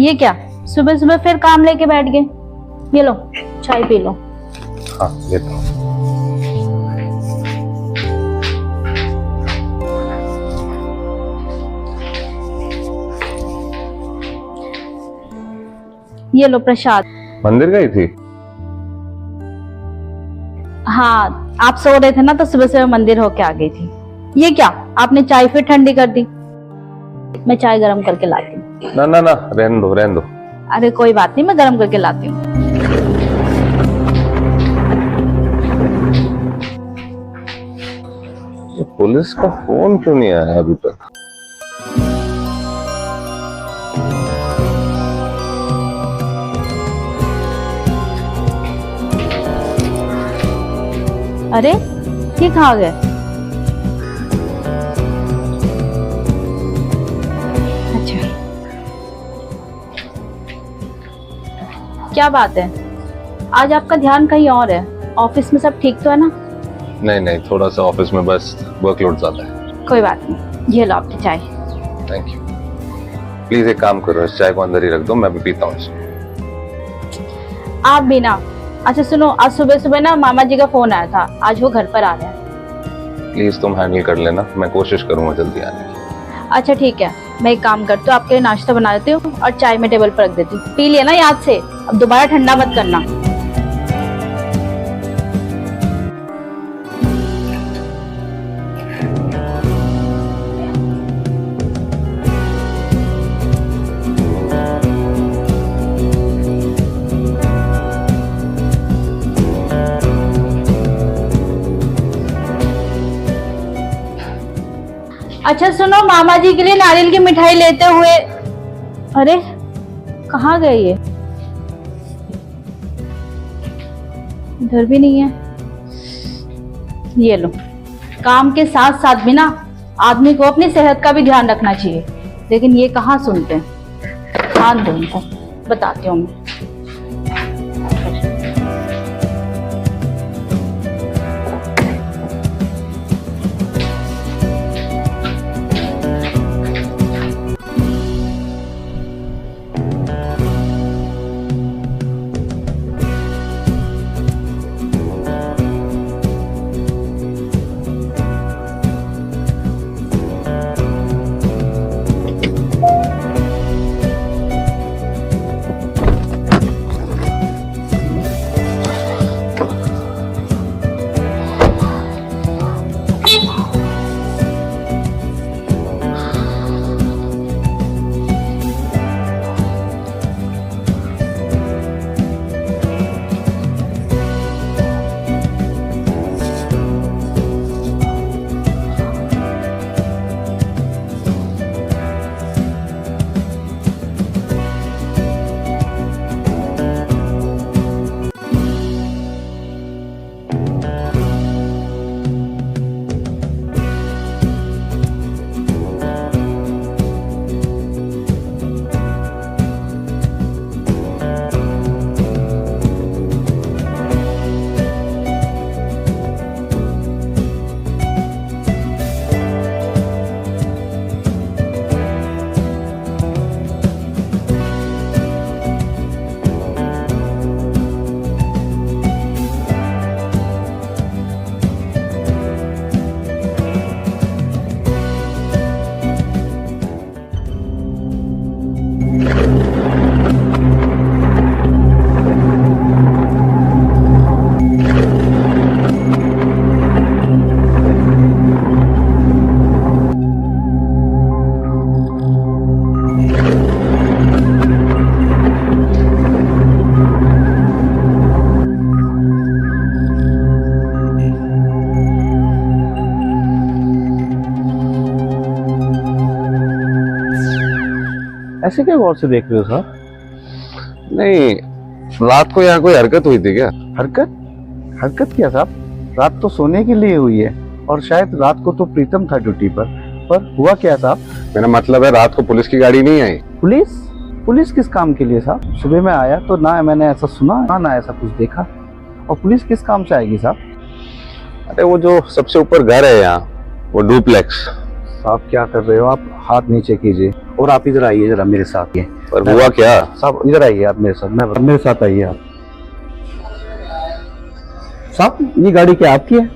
ये क्या, सुबह सुबह फिर काम लेके बैठ गए? ये लो चाय पी लो। हाँ लेता हूँ। ये लो प्रसाद। मंदिर गई थी? हाँ, आप सो रहे थे ना तो सुबह सुबह मंदिर होके आ गई थी। ये क्या, आपने चाय फिर ठंडी कर दी? मैं चाय गरम करके लाती हूँ। ना ना ना, रहने दो रहने दो। अरे कोई बात नहीं, मैं गरम करके लाती हूँ। पुलिस का फोन क्यों नहीं आया अभी तक? अरे ये कहाँ गए? अच्छा, क्या बात है, आज आपका ध्यान कहीं और है। ऑफिस में सब ठीक तो है ना? नहीं नहीं, थोड़ा सा ऑफिस में बस वर्कलोड ज्यादा है। कोई बात नहीं, ये लो आपकी चाय। Thank you. प्लीज एक काम करो, इस चाय को अंदर ही रख दो, मैं भी पीता हूँ इसे। आप भी ना। अच्छा सुनो, आज सुबह सुबह ना मामा जी का फोन आया था, आज वो घर पर आ रहे हैं। प्लीज तुम हैंडल कर लेना, मैं कोशिश करूंगा जल्दी आने की। अच्छा ठीक है, मैं एक काम करती हूँ, आपके लिए नाश्ता बना देती हूँ और चाय में टेबल पर रख देती हूँ। पी लिया ना याद से, अब दोबारा ठंडा मत करना। अच्छा सुनो, मामा जी के लिए नारियल की मिठाई लेते हुए। अरे कहाँ गए ये? इधर भी नहीं है। ये लो, काम के साथ साथ भी ना आदमी को अपनी सेहत का भी ध्यान रखना चाहिए, लेकिन ये कहाँ सुनते हैं। ध्यान दो इनको, बताती हूँ मैं। ऐसे क्या गौर से देख रहे हो साहब? नहीं, रात को यहाँ कोई हरकत हुई थी क्या? हरकत? हरकत क्या साहब? रात तो सोने के लिए हुई है, और शायद रात को तो प्रीतम था ड्यूटी पर हुआ क्या साहब? मेरा मतलब है रात को पुलिस की गाड़ी नहीं आई। पुलिस? पुलिस किस काम के लिए साहब? सुबह में आया तो ना मैंने ऐसा सुना ना ऐसा कुछ देखा, और पुलिस किस काम से आएगी साहब? अरे वो जो सबसे ऊपर घर है यहाँ, वो डुप्लेक्स। साहब क्या कर रहे हो आप? हाथ नीचे कीजिए, और आप इधर आइए जरा मेरे साथ। ये पर हुआ क्या? साहब इधर आइए आप मेरे साथ, मैं मेरे साथ आइए आप। साहब ये गाड़ी क्या आपकी है?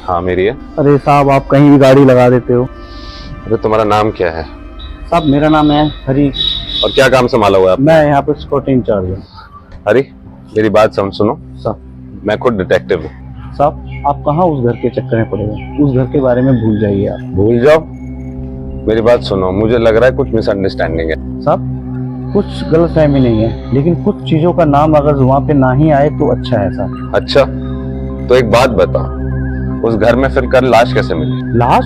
हाँ मेरी है। अरे साहब आप कहीं भी गाड़ी लगा देते हो। अरे तुम्हारा नाम क्या है? साहब मेरा नाम है हरी। और क्या काम संभाला हुआ है आपने? मैं यहाँ पे सिक्योरिटी इंचार्ज हूँ। हरी मेरी बात सुनो। साहब मैं खुद डिटेक्टिव हूँ। साहब आप कहाँ उस घर के चक्कर में पड़े हुए? उस घर के बारे में भूल जाइए आप। भूल जाओ? मेरी बात सुनो, मुझे लग रहा है कुछ मिसअंडरस्टैंडिंग है। साहब कुछ गलतफहमी नहीं है, लेकिन कुछ चीजों का नाम अगर जुबान पे ना ही आए तो अच्छा है साहब। अच्छा तो एक बात बताओ, उस घर में फिर कल लाश कैसे मिली? लाश?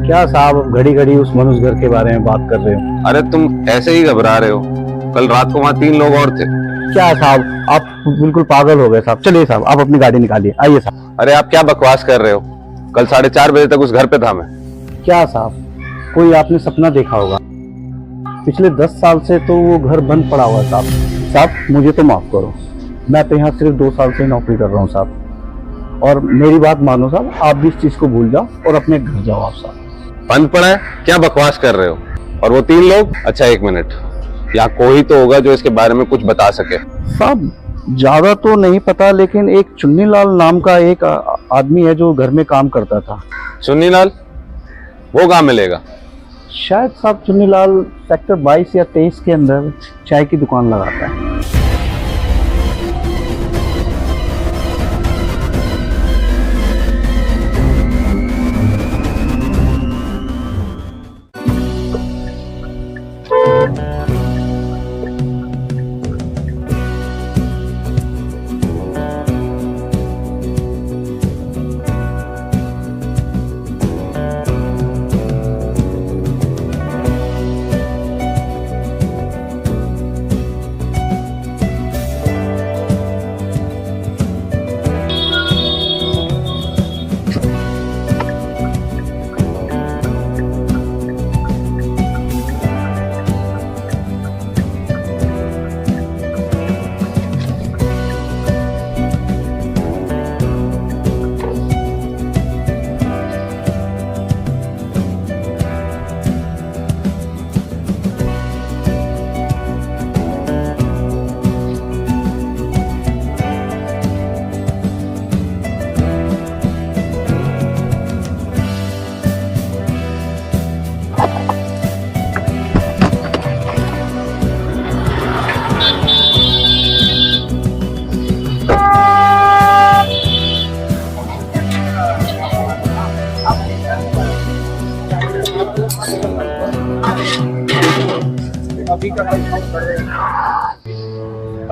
क्या साहब घड़ी घड़ी उस मनुष्य घर के बारे में बात कर रहे हो? अरे तुम ऐसे ही घबरा रहे हो, कल रात को वहाँ 3 लोग और थे। क्या साहब आप बिल्कुल पागल हो गए साहब। चलिए साहब आप अपनी गाड़ी निकालिए, आइए साहब। अरे आप क्या बकवास कर रहे हो? कल 4:30 बजे तक उस घर पे था मैं। क्या साहब कोई आपने सपना देखा होगा? पिछले 10 साल से तो वो घर बंद पड़ा हुआ है साहब। साहब मुझे तो माफ करो, मैं तो यहाँ सिर्फ 2 साल से नौकरी कर रहा हूँ साहब। और मेरी बात मानो साहब, आप भी इस चीज को भूल जाओ और अपने घर जाओ आप साहब। बंद पड़ा है? क्या बकवास कर रहे हो? और वो 3 लोग? अच्छा 1 मिनट, यहाँ कोई तो होगा जो इसके बारे में कुछ बता सके। साहब ज्यादा तो नहीं पता, लेकिन एक चुन्नीलाल नाम का एक आदमी है जो घर में काम करता था। चुन्नीलाल? वो कहाँ मिलेगा? शायद साहब चुन्नीलाल सेक्टर 22 या 23 के अंदर चाय की दुकान लगाता है।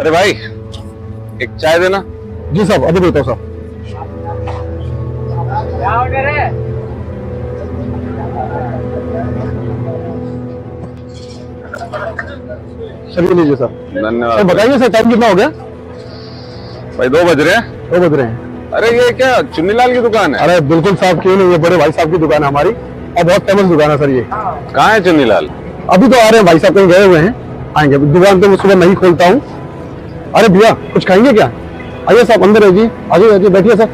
अरे भाई एक चाय देना। जी साहब अभी देता हूँ साहब। चलिए लीजिए सर। धन्यवाद। बताइए सर टाइम कितना हो गया? भाई 2 बज रहे हैं। 2 बज रहे हैं। अरे ये क्या चुन्नीलाल की दुकान है? अरे बिल्कुल साहब, क्यों नहीं, ये बड़े भाई साहब की दुकान है हमारी और बहुत फेमस दुकान है सर ये। कहाँ है चुन्नीलाल? अभी तो आ रहे हैं भाई साहब, कहीं गए हुए हैं, आएंगे। दुकान तो मैं सुबह नहीं खोलता हूँ। अरे भैया कुछ खाएंगे क्या? आइए साहब अंदर है जी, आइए आइए बैठिए सर।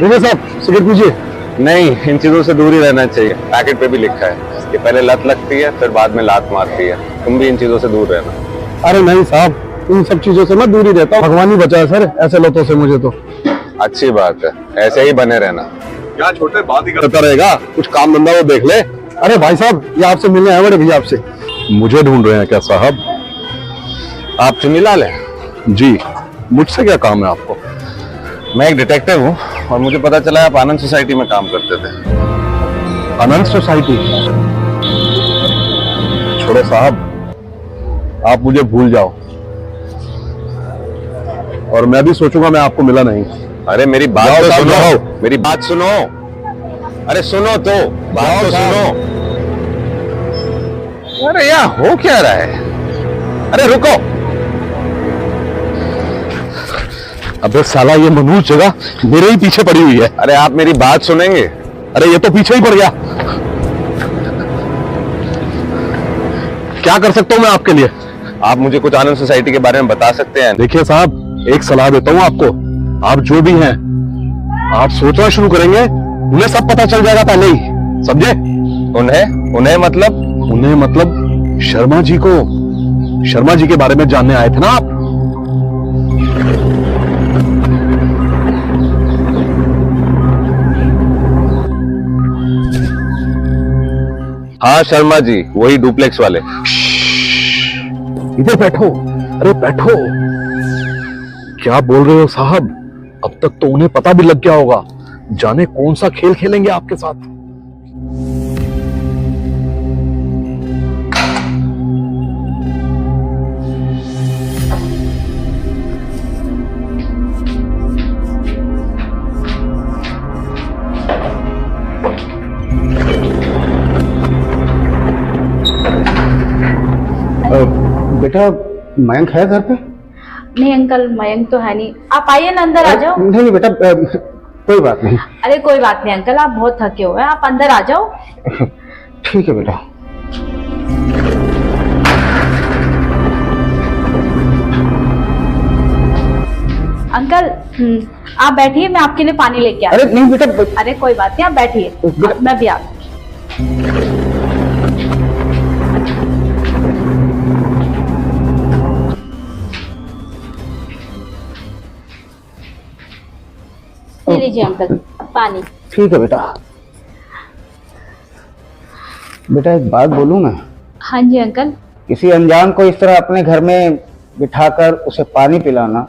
लीजिए साहब सिगरेट पीजिए। नहीं, इन चीजों से दूर ही रहना चाहिए। पैकेट पे भी लिखा है कि पहले लत लगती है फिर बाद में लात मारती है। तुम भी इन चीजों से दूर रहना। अरे नहीं साहब, इन सब चीजों से मैं दूर ही रहता हूँ। भगवान ही बचाए सर ऐसे लतों से मुझे तो। अच्छी बात है, ऐसे ही बने रहना। क्या छोटे बात ही करता रहेगा, कुछ काम धंधा वो देख ले। अरे भाई साहब ये आपसे मिलने आए बड़े भैया आपसे। मुझे ढूंढ रहे हैं क्या साहब? आप चुन्नीलाल हैं? जी, मुझसे क्या काम है आपको? मैं एक डिटेक्टिव हूँ और मुझे पता चला आप आनंद सोसाइटी में काम करते थे। आनंद सोसाइटी? छोड़ो साहब, आप मुझे भूल जाओ और मैं भी सोचूंगा मैं आपको मिला नहीं। अरे मेरी बात जाओ तो साहब, सुनो, जाओ। मेरी बात सुनो। अरे सुनो तो, बात तो सुनो। अरे यहाँ हो क्या रहा है? अरे रुको। अबे साला ये मनहूस जगह मेरे ही पीछे पड़ी हुई है। अरे आप मेरी बात सुनेंगे? अरे ये तो पीछे ही पड़ गया। क्या कर सकता हूं मैं आपके लिए? आप मुझे कुछ आनंद सोसाइटी के बारे में बता सकते हैं? देखिए साहब, एक सलाह देता हूं आपको। आप जो भी हैं, आप सोचना शुरू करेंगे उन्हें सब पता चल जाएगा पहले ही, समझे? उन्हें उन्हें मतलब? उन्हें मतलब शर्मा जी को, शर्मा जी के बारे में जानने आए थे ना आप? हाँ शर्मा जी, वही डुप्लेक्स वाले। इधर बैठो, अरे बैठो। क्या बोल रहे हो साहब? अब तक तो उन्हें पता भी लग गया होगा, जाने कौन सा खेल खेलेंगे आपके साथ। बेटा मयंक है घर पे? नहीं अंकल, मयंक तो है नहीं। आप आइए ना, अंदर आ जाओ। नहीं बेटा, कोई बात नहीं। अरे कोई बात नहीं अंकल, आप बहुत थके हुए हैं, आप अंदर आ जाओ। ठीक है बेटा। अंकल आप बैठिए, मैं आपके लिए पानी लेके आती अरे नहीं बेटा। हूँ। अरे कोई बात नहीं, आप बैठिए, मैं भी आ गई। ले लीजिए अंकल पानी। ठीक है बेटा। बेटा एक बात बोलूं मैं? हाँ जी अंकल। किसी अनजान को इस तरह अपने घर में बिठाकर उसे पानी पिलाना,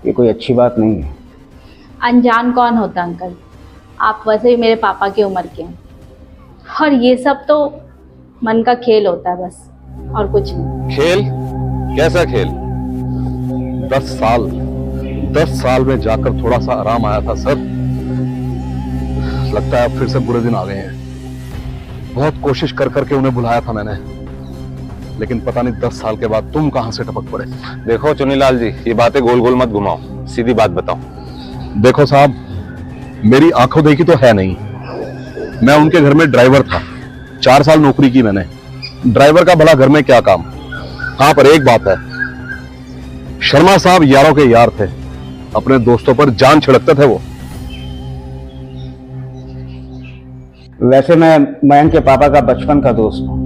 ये कोई अच्छी बात नहीं है। अनजान कौन होता अंकल, आप वैसे भी मेरे पापा की उम्र के हैं, और ये सब तो मन का खेल होता है बस, और कुछ नहीं। खेल? कैसा खेल? 10 साल में जाकर थोड़ा सा आराम आया था सर। लगता है अब फिर से बुरे दिन आ गए हैं। बहुत कोशिश कर करके उन्हें बुलाया था मैंने, लेकिन पता नहीं 10 साल के बाद तुम कहां से टपक पड़े। देखो चुनीलाल जी, ये बातें गोल गोल मत घुमाओ, सीधी बात बताओ। देखो साहब, मेरी आंखों देखी तो है नहीं। मैं उनके घर में ड्राइवर था, 4 साल नौकरी की मैंने। ड्राइवर का भला घर में क्या काम। हाँ पर एक बात है, शर्मा साहब यारों के यार थे, अपने दोस्तों पर जान छिड़कते थे वो। वैसे मैं मयंक के पापा का बचपन का दोस्त हूँ,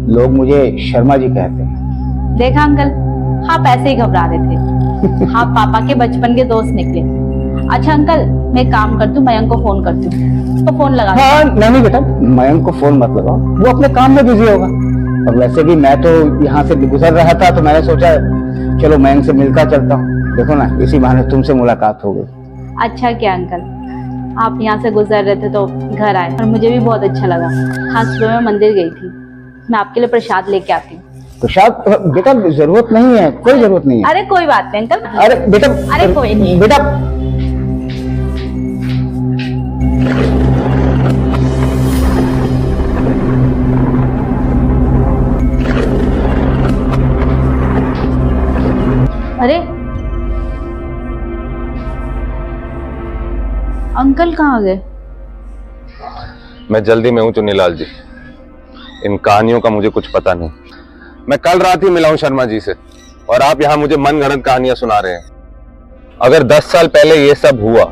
लोग मुझे शर्मा जी कहते हैं। देखा अंकल, आप ऐसे ही घबरा रहे थे। आप पापा के बचपन के दोस्त निकले। अच्छा अंकल, मैं एक काम करती हूँ, मयंक को फोन करती हूँ, तो फोन लगा। हाँ नहीं बेटा, मयंक को फोन मत लगाओ, वो अपने काम में बिजी होगा। और वैसे भी मैं तो यहाँ से गुजर रहा था, तो मैंने सोचा चलो मयंक से मिलकर चलता हूँ। देखो ना, इसी बहाने तुमसे मुलाकात हो गई। अच्छा क्या अंकल, आप यहाँ से गुजर रहे थे तो घर आए, और मुझे भी बहुत अच्छा लगा। हाँ सुबह मैं मंदिर गई थी, मैं आपके लिए प्रसाद लेके आती हूँ। प्रसाद? बेटा जरूरत नहीं है, कोई जरूरत नहीं है। अरे कोई बात नहीं अंकल। अरे बेटा, अरे कोई नहीं बेटा। अरे अंकल कहाँ गए? मैं जल्दी में हूं चुनीलाल जी, इन कहानियों का मुझे कुछ पता नहीं। मैं कल रात ही मिला हूं शर्मा जी से, और आप यहाँ मुझे मनगढ़ंत कहानियां सुना रहे हैं। अगर 10 साल पहले ये सब हुआ,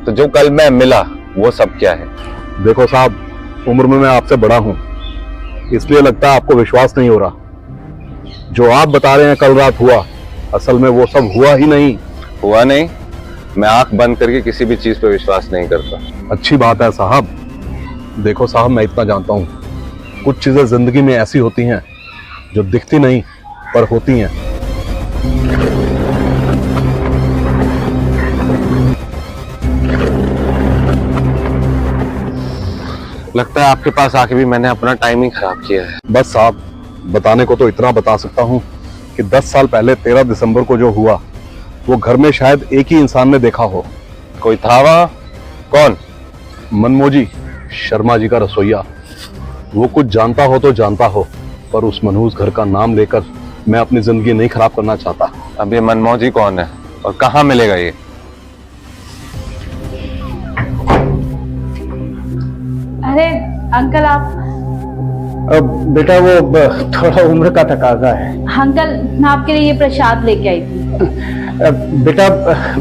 तो जो कल मैं मिला वो सब क्या है? देखो साहब, उम्र में मैं आपसे बड़ा हूं, इसलिए लगता है आपको विश्वास नहीं हो रहा। जो आप बता रहे हैं कल रात हुआ, असल में वो सब हुआ ही नहीं। हुआ नहीं? मैं आंख बंद करके किसी भी चीज पे विश्वास नहीं करता। अच्छी बात है साहब। देखो साहब, मैं इतना जानता हूं, कुछ चीजें जिंदगी में ऐसी होती हैं जो दिखती नहीं पर होती हैं। लगता है आपके पास आके भी मैंने अपना टाइमिंग खराब किया है। बस साहब, बताने को तो इतना बता सकता हूं कि 10 साल पहले 13 दिसंबर को जो हुआ, वो घर में शायद एक ही इंसान ने देखा हो। कोई था वहां? कौन? मनमोजी, शर्मा जी का रसोइया। वो कुछ जानता हो तो जानता हो, पर उस मनहूस घर का नाम लेकर मैं अपनी जिंदगी नहीं खराब करना चाहता। अब ये मनमोजी कौन है और कहाँ मिलेगा ये? अरे अंकल आप। बेटा वो थोड़ा उम्र का तकाजा है। अंकल मैं आपके लिए ये प्रसाद लेके आई थी। बेटा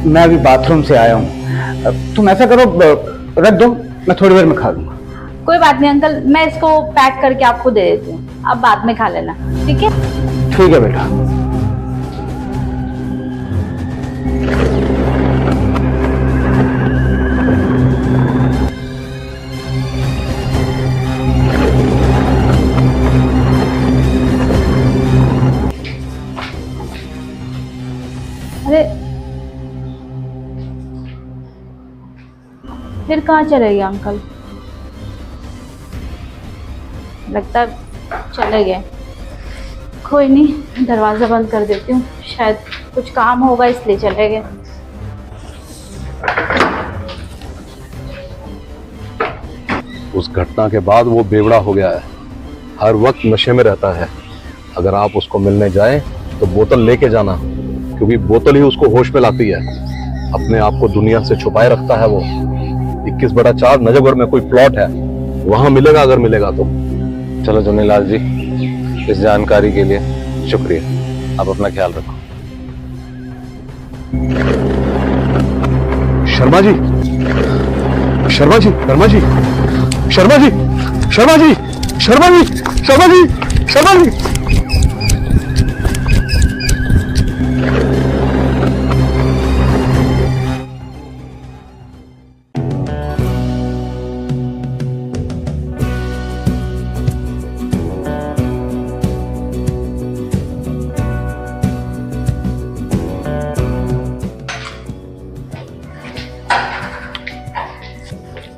मैं अभी बाथरूम से आया हूँ, तुम ऐसा करो, रख दो, मैं थोड़ी देर में खा लूंगा। कोई बात नहीं अंकल, मैं इसको पैक करके आपको दे देती हूँ, आप बाद में खा लेना, ठीक है? ठीक है बेटा। अरे फिर कहाँ चले गए अंकल? लगता है चले गए। कोई नहीं, दरवाजा बंद कर देती हूँ, शायद कुछ काम होगा इसलिए चले गए। उस घटना के बाद वो बेवड़ा हो गया है, हर वक्त नशे में रहता है। अगर आप उसको मिलने जाएं तो बोतल लेके जाना, क्योंकि बोतल ही उसको होश में लाती है। अपने आप को दुनिया से छुपाए रखता है वो। 21/4 नजफगढ़ में कोई प्लॉट है, वहां मिलेगा अगर मिलेगा तो। चलो चुन्नीलाल जी, इस जानकारी के लिए शुक्रिया। आप अपना ख्याल रखो। शर्मा जी, शर्मा जी, शर्मा जी, शर्मा जी, शर्मा जी, शर्मा जी, शर्मा जी, शर्मा जी।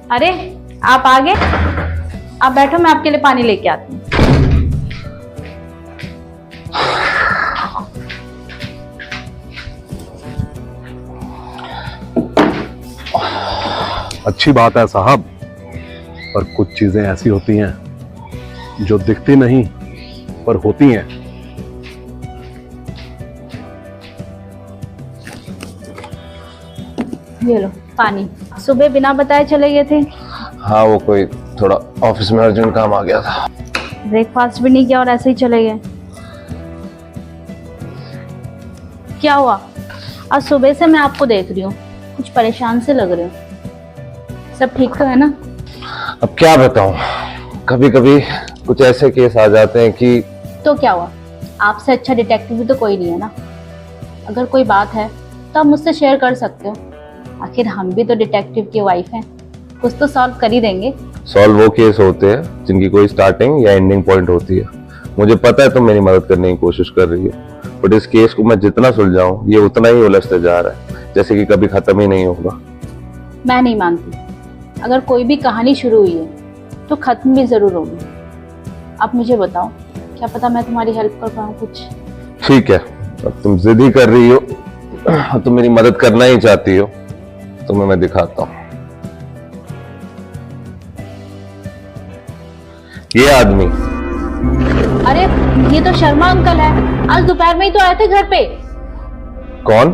अरे आप आ गए, आप बैठो, मैं आपके लिए पानी लेके आती हूँ। अच्छी बात है साहब, पर कुछ चीजें ऐसी होती हैं जो दिखती नहीं पर होती हैं। ये लो पानी। सुबह बिना बताए चले गए थे। हाँ, वो कोई थोड़ा ऑफिस में अर्जेंट काम आ गया था। ब्रेकफास्ट भी नहीं किया और ऐसे ही चले गए। क्या हुआ? आज सुबह से मैं आपको देख रही हूँ, कुछ परेशान से लग रहे हो। सब ठीक तो है ना? अब क्या बताऊं, कभी कभी कुछ ऐसे केस आ जाते हैं कि। तो क्या हुआ? आपसे अच्छा डिटेक्टिव भी तो कोई नहीं है ना। अगर कोई बात है तो आप मुझसे शेयर कर सकते हो। आखिर हम भी तो डिटेक्टिव की वाइफ हैं, कुछ तो सॉल्व कर ही देंगे। सॉल्व वो केस होते हैं जिनकी कोई स्टार्टिंग या एंडिंग पॉइंट होती है। मुझे पता है तुम मेरी मदद करने की कोशिश कर रही हो, बट इस केस को मैं जितना सुलझाऊं ये उतना ही उलझते जा रहा है, जैसे कि कभी खत्म ही नहीं होगा। मैं नहीं मानती। अगर कोई भी कहानी शुरू हुई है तो खत्म भी जरूर होगी। अब मुझे बताओ, क्या पता मैं तुम्हारी हेल्प कर पाऊँ कुछ। ठीक है, अब तुम जिद ही कर रही हो, तुम मेरी मदद करना ही चाहती हो, तुम्हें मैं दिखाता हूं। ये आदमी। अरे ये तो शर्मा अंकल है, आज दोपहर में ही तो आए थे घर पे। कौन?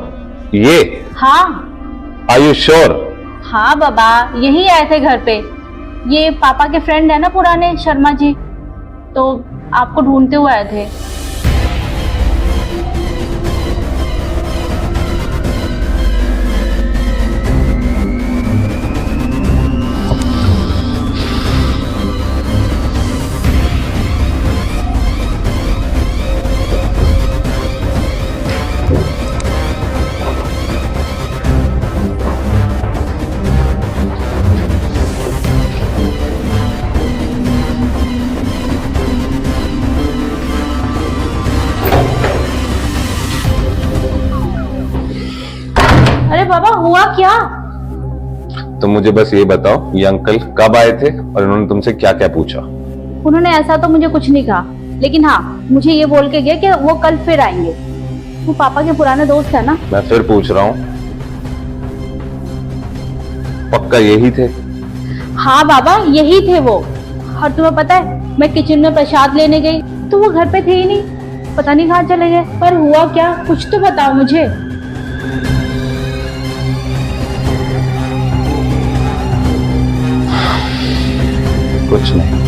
ये? हाँ आर यू श्योर? हाँ बाबा, यही आए थे घर पे। ये पापा के फ्रेंड है ना पुराने, शर्मा जी, तो आपको ढूंढते हुए आए थे। अरे बाबा, हुआ क्या? तो मुझे बस ये बताओ, ये अंकल कब आए थे और इन्होंने तुमसे क्या क्या पूछा? उन्होंने ऐसा तो मुझे कुछ नहीं कहा, लेकिन हाँ मुझे ये बोल के गए कि वो कल फिर आएंगे। वो पापा के पुराने दोस्त है ना। मैं फिर पूछ रहा हूँ, पक्का यही थे? हाँ बाबा, यही थे वो। और तुम्हें पता है, मैं किचन में प्रसाद लेने गई तो वो घर पे थे ही नहीं, पता नहीं कहाँ चले गए। पर हुआ क्या, कुछ तो बताओ मुझे। कुछ नहीं।